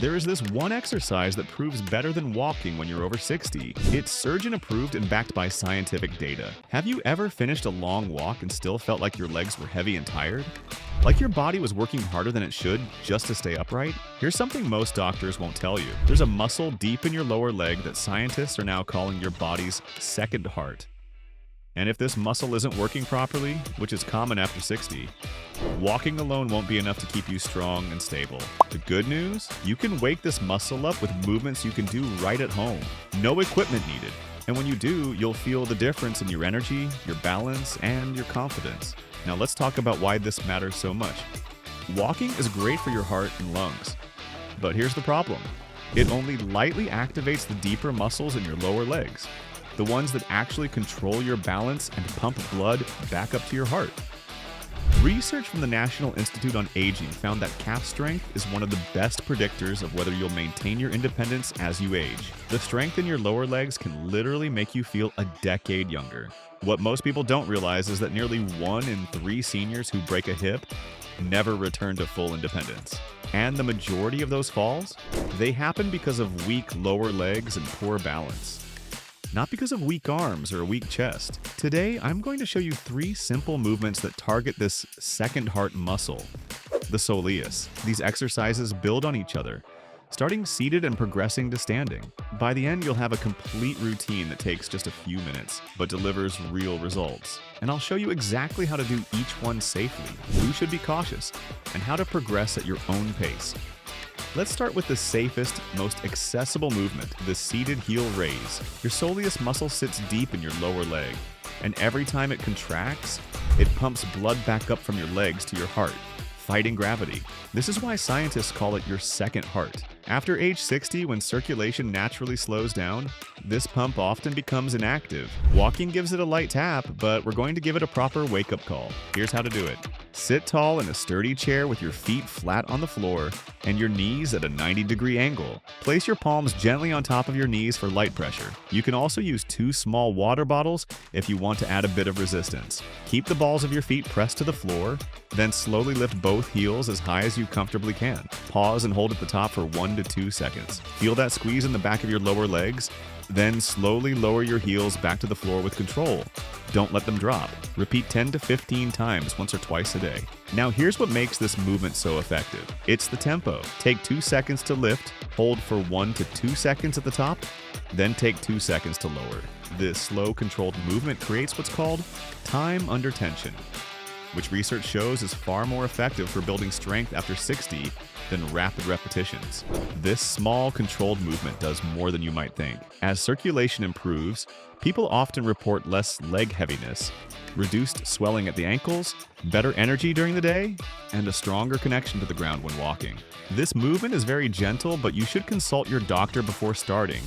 There is this one exercise that proves better than walking when you're over 60. It's surgeon approved and backed by scientific data. Have you ever finished a long walk and still felt like your legs were heavy and tired? Like your body was working harder than it should just to stay upright? Here's something most doctors won't tell you. There's a muscle deep in your lower leg that scientists are now calling your body's second heart. And if this muscle isn't working properly, which is common after 60, walking alone won't be enough to keep you strong and stable. The good news? You can wake this muscle up with movements you can do right at home. No equipment needed. And when you do, you'll feel the difference in your energy, your balance, and your confidence. Now let's talk about why this matters so much. Walking is great for your heart and lungs. But here's the problem. It only lightly activates the deeper muscles in your lower legs, the ones that actually control your balance and pump blood back up to your heart. Research from the National Institute on Aging found that calf strength is one of the best predictors of whether you'll maintain your independence as you age. The strength in your lower legs can literally make you feel a decade younger. What most people don't realize is that nearly 1 in 3 seniors who break a hip never return to full independence. And the majority of those falls, they happen because of weak lower legs and poor balance. Not because of weak arms or a weak chest. Today, I'm going to show you 3 simple movements that target this second heart muscle, the soleus. These exercises build on each other, starting seated and progressing to standing. By the end, you'll have a complete routine that takes just a few minutes, but delivers real results. And I'll show you exactly how to do each one safely, who should be cautious, and how to progress at your own pace. Let's start with the safest, most accessible movement, the seated heel raise. Your soleus muscle sits deep in your lower leg, and every time it contracts, it pumps blood back up from your legs to your heart, fighting gravity. This is why scientists call it your second heart. After age 60, when circulation naturally slows down, this pump often becomes inactive. Walking gives it a light tap, but we're going to give it a proper wake-up call. Here's how to do it. Sit tall in a sturdy chair with your feet flat on the floor and your knees at a 90-degree angle. Place your palms gently on top of your knees for light pressure. You can also use 2 small water bottles if you want to add a bit of resistance. Keep the balls of your feet pressed to the floor, then slowly lift both heels as high as you comfortably can. Pause and hold at the top for 1 to 2 seconds. Feel that squeeze in the back of your lower legs? Then slowly lower your heels back to the floor with control. Don't let them drop. Repeat 10 to 15 times, once or twice a day. Now here's what makes this movement so effective. It's the tempo. Take 2 seconds to lift, hold for 1 to 2 seconds at the top, then take 2 seconds to lower. This slow, controlled movement creates what's called time under tension, which research shows is far more effective for building strength after 60 than rapid repetitions. This small, controlled movement does more than you might think. As circulation improves, people often report less leg heaviness, reduced swelling at the ankles, better energy during the day, and a stronger connection to the ground when walking. This movement is very gentle, but you should consult your doctor before starting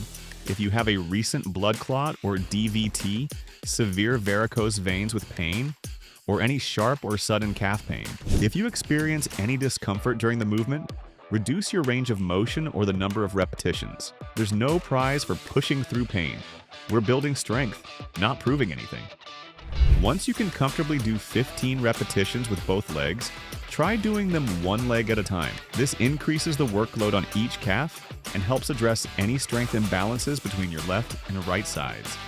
if you have a recent blood clot or DVT, severe varicose veins with pain, or any sharp or sudden calf pain. If you experience any discomfort during the movement, reduce your range of motion or the number of repetitions. There's no prize for pushing through pain. We're building strength, not proving anything. Once you can comfortably do 15 repetitions with both legs, try doing them one leg at a time. This increases the workload on each calf and helps address any strength imbalances between your left and right sides.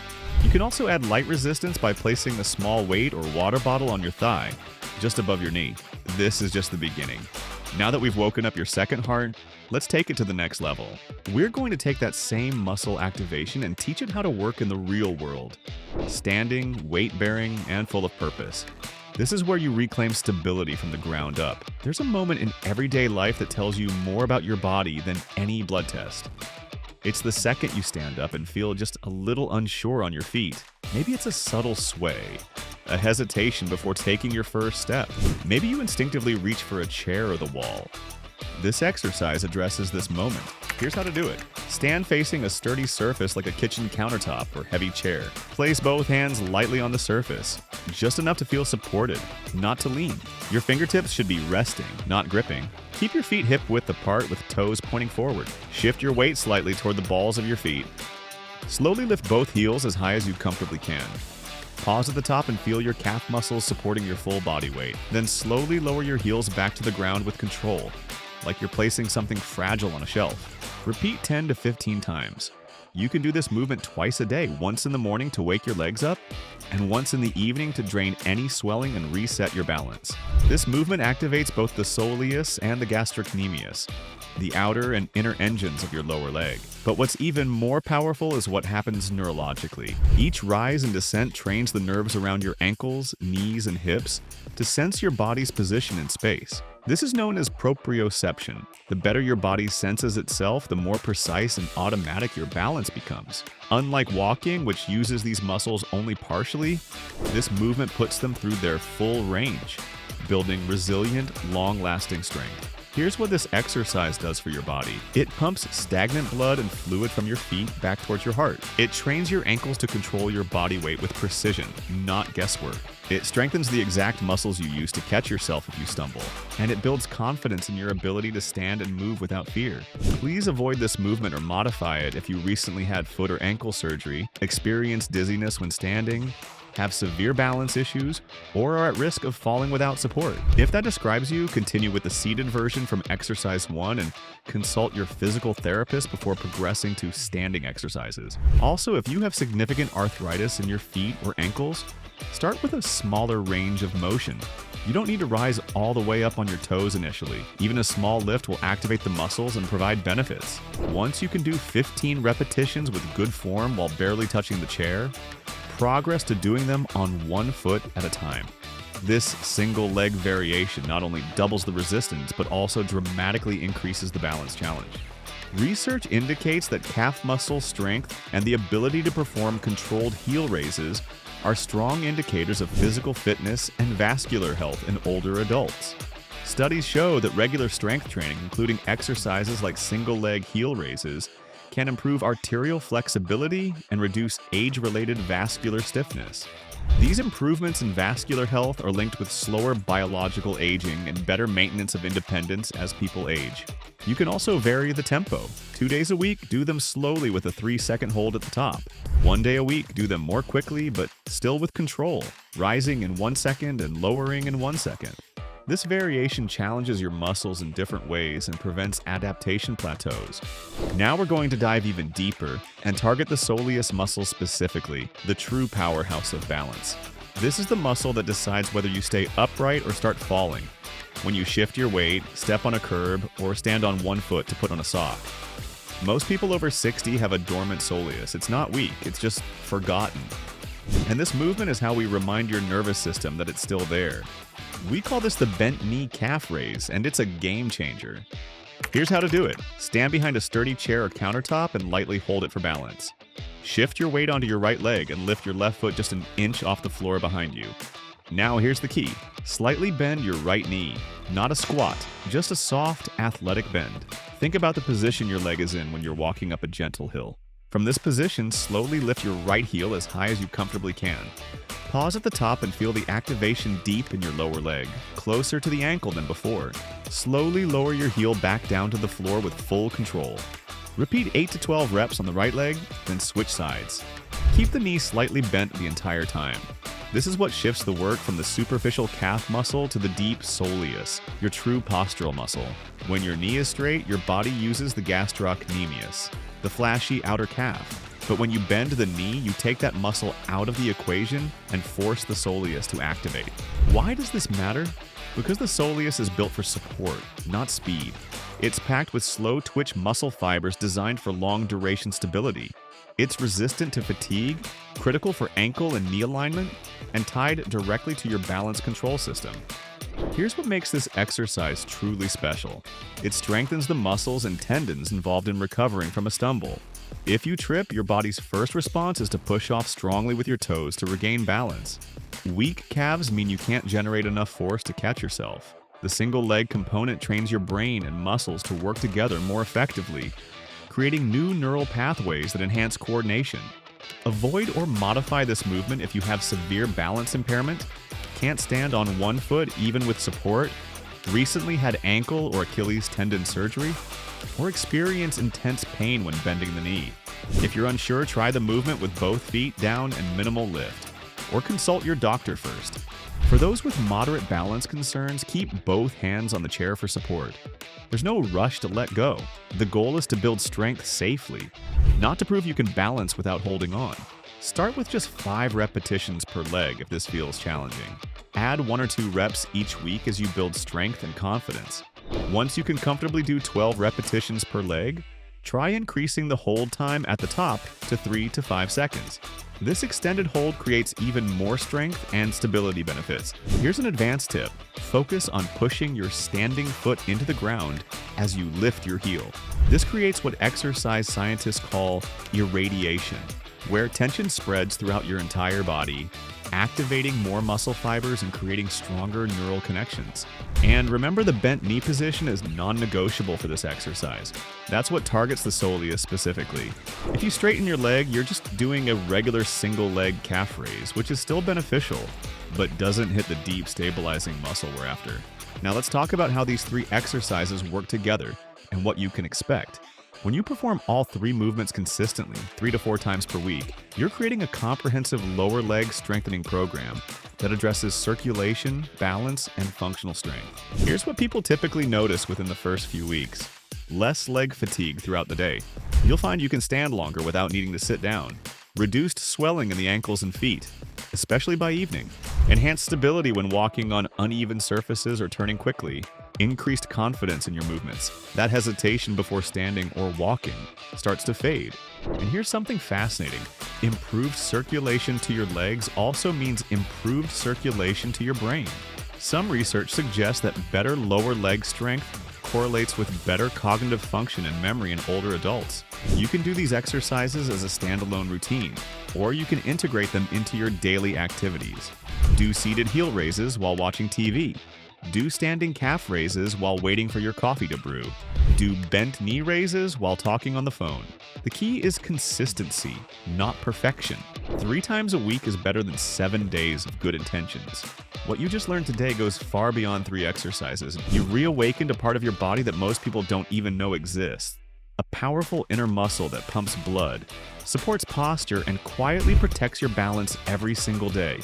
You can also add light resistance by placing a small weight or water bottle on your thigh, just above your knee. This is just the beginning. Now that we've woken up your second heart, let's take it to the next level. We're going to take that same muscle activation and teach it how to work in the real world. Standing, weight-bearing, and full of purpose. This is where you reclaim stability from the ground up. There's a moment in everyday life that tells you more about your body than any blood test. It's the second you stand up and feel just a little unsure on your feet. Maybe it's a subtle sway, a hesitation before taking your first step. Maybe you instinctively reach for a chair or the wall. This exercise addresses this moment. Here's how to do it. Stand facing a sturdy surface like a kitchen countertop or heavy chair. Place both hands lightly on the surface, just enough to feel supported, not to lean. Your fingertips should be resting, not gripping. Keep your feet hip-width apart with toes pointing forward. Shift your weight slightly toward the balls of your feet. Slowly lift both heels as high as you comfortably can. Pause at the top and feel your calf muscles supporting your full body weight. Then slowly lower your heels back to the ground with control, like you're placing something fragile on a shelf. Repeat 10 to 15 times. You can do this movement twice a day, once in the morning to wake your legs up, and once in the evening to drain any swelling and reset your balance. This movement activates both the soleus and the gastrocnemius, the outer and inner engines of your lower leg. But what's even more powerful is what happens neurologically. Each rise and descent trains the nerves around your ankles, knees, and hips to sense your body's position in space. This is known as proprioception. The better your body senses itself, the more precise and automatic your balance becomes. Unlike walking, which uses these muscles only partially, this movement puts them through their full range, building resilient, long-lasting strength. Here's what this exercise does for your body. It pumps stagnant blood and fluid from your feet back towards your heart. It trains your ankles to control your body weight with precision, not guesswork. It strengthens the exact muscles you use to catch yourself if you stumble, and it builds confidence in your ability to stand and move without fear. Please avoid this movement or modify it if you recently had foot or ankle surgery, experienced dizziness when standing, have severe balance issues, or are at risk of falling without support. If that describes you, continue with the seated version from exercise 1 and consult your physical therapist before progressing to standing exercises. Also, if you have significant arthritis in your feet or ankles, start with a smaller range of motion. You don't need to rise all the way up on your toes initially. Even a small lift will activate the muscles and provide benefits. Once you can do 15 repetitions with good form while barely touching the chair, progress to doing them on one foot at a time. This single leg variation not only doubles the resistance, but also dramatically increases the balance challenge. Research indicates that calf muscle strength and the ability to perform controlled heel raises are strong indicators of physical fitness and vascular health in older adults. Studies show that regular strength training, including exercises like single leg heel raises, can improve arterial flexibility and reduce age-related vascular stiffness. These improvements in vascular health are linked with slower biological aging and better maintenance of independence as people age. You can also vary the tempo. 2 days a week, do them slowly with a 3-second hold at the top. 1 day a week, do them more quickly but still with control, rising in 1 second and lowering in 1 second. This variation challenges your muscles in different ways and prevents adaptation plateaus. Now we're going to dive even deeper and target the soleus muscle specifically, the true powerhouse of balance. This is the muscle that decides whether you stay upright or start falling, when you shift your weight, step on a curb, or stand on one foot to put on a sock. Most people over 60 have a dormant soleus. It's not weak, it's just forgotten. And this movement is how we remind your nervous system that it's still there. We call this the bent knee calf raise, and it's a game changer. Here's how to do it. Stand behind a sturdy chair or countertop and lightly hold it for balance. Shift your weight onto your right leg and lift your left foot just an inch off the floor behind you. Now here's the key. Slightly bend your right knee. Not a squat, just a soft, athletic bend. Think about the position your leg is in when you're walking up a gentle hill. From this position, slowly lift your right heel as high as you comfortably can. Pause at the top and feel the activation deep in your lower leg, closer to the ankle than before. Slowly lower your heel back down to the floor with full control. Repeat 8 to 12 reps on the right leg, then switch sides. Keep the knee slightly bent the entire time. This is what shifts the work from the superficial calf muscle to the deep soleus, your true postural muscle. When your knee is straight, your body uses the gastrocnemius, the flashy outer calf. But when you bend the knee, you take that muscle out of the equation and force the soleus to activate. Why does this matter? Because the soleus is built for support, not speed. It's packed with slow twitch muscle fibers designed for long duration stability. It's resistant to fatigue, critical for ankle and knee alignment, and tied directly to your balance control system. Here's what makes this exercise truly special. It strengthens the muscles and tendons involved in recovering from a stumble. If you trip, your body's first response is to push off strongly with your toes to regain balance. Weak calves mean you can't generate enough force to catch yourself. The single leg component trains your brain and muscles to work together more effectively, creating new neural pathways that enhance coordination. Avoid or modify this movement if you have severe balance impairment, can't stand on one foot even with support, recently had ankle or Achilles tendon surgery, or experience intense pain when bending the knee. If you're unsure, try the movement with both feet down and minimal lift, or consult your doctor first. For those with moderate balance concerns, keep both hands on the chair for support. There's no rush to let go. The goal is to build strength safely, not to prove you can balance without holding on. Start with just 5 repetitions per leg if this feels challenging. Add 1 or 2 reps each week as you build strength and confidence. Once you can comfortably do 12 repetitions per leg, try increasing the hold time at the top to 3 to 5 seconds. This extended hold creates even more strength and stability benefits. Here's an advanced tip. Focus on pushing your standing foot into the ground as you lift your heel. This creates what exercise scientists call irradiation, where tension spreads throughout your entire body, activating more muscle fibers and creating stronger neural connections. And remember, the bent knee position is non-negotiable for this exercise. That's what targets the soleus specifically. If you straighten your leg, you're just doing a regular single leg calf raise, which is still beneficial, but doesn't hit the deep stabilizing muscle we're after. Now let's talk about how these 3 exercises work together and what you can expect. When you perform all 3 movements consistently, 3 to 4 times per week, you're creating a comprehensive lower leg strengthening program that addresses circulation, balance, and functional strength. Here's what people typically notice within the first few weeks. Less leg fatigue throughout the day. You'll find you can stand longer without needing to sit down. Reduced swelling in the ankles and feet, especially by evening. Enhanced stability when walking on uneven surfaces or turning quickly. Increased confidence in your movements. That hesitation before standing or walking starts to fade. And here's something fascinating. Improved circulation to your legs also means improved circulation to your brain. Some research suggests that better lower leg strength correlates with better cognitive function and memory in older adults. You can do these exercises as a standalone routine, or you can integrate them into your daily activities. Do seated heel raises while watching TV. Do standing calf raises while waiting for your coffee to brew. Do bent knee raises while talking on the phone. The key is consistency, not perfection. 3 times a week is better than 7 days of good intentions. What you just learned today goes far beyond 3 exercises. You reawakened a part of your body that most people don't even know exists. A powerful inner muscle that pumps blood, supports posture, and quietly protects your balance every single day.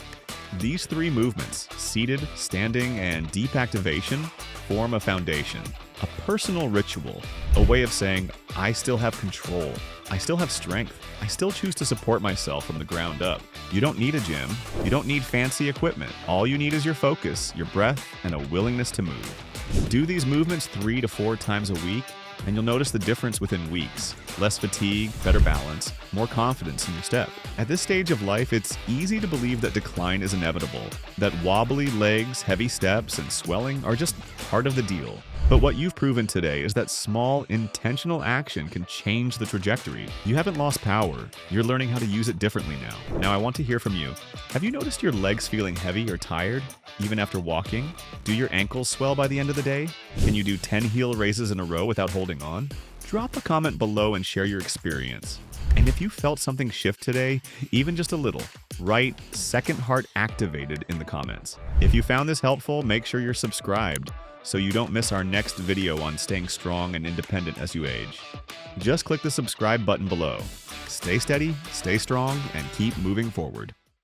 These 3 movements, seated, standing, and deep activation, form a foundation, a personal ritual, a way of saying, I still have control, I still have strength, I still choose to support myself from the ground up. You don't need a gym, you don't need fancy equipment. All you need is your focus, your breath, and a willingness to move. Do these movements 3 to 4 times a week, and you'll notice the difference within weeks. Less fatigue, better balance, more confidence in your step. At this stage of life, it's easy to believe that decline is inevitable, that wobbly legs, heavy steps, and swelling are just part of the deal. But what you've proven today is that small, intentional action can change the trajectory. You haven't lost power. You're learning how to use it differently now. Now I want to hear from you. Have you noticed your legs feeling heavy or tired, even after walking? Do your ankles swell by the end of the day? Can you do 10 heel raises in a row without holding on? Drop a comment below and share your experience. And if you felt something shift today, even just a little, write "second heart activated" in the comments. If you found this helpful, make sure you're subscribed so you don't miss our next video on staying strong and independent as you age. Just click the subscribe button below. Stay steady, stay strong, and keep moving forward.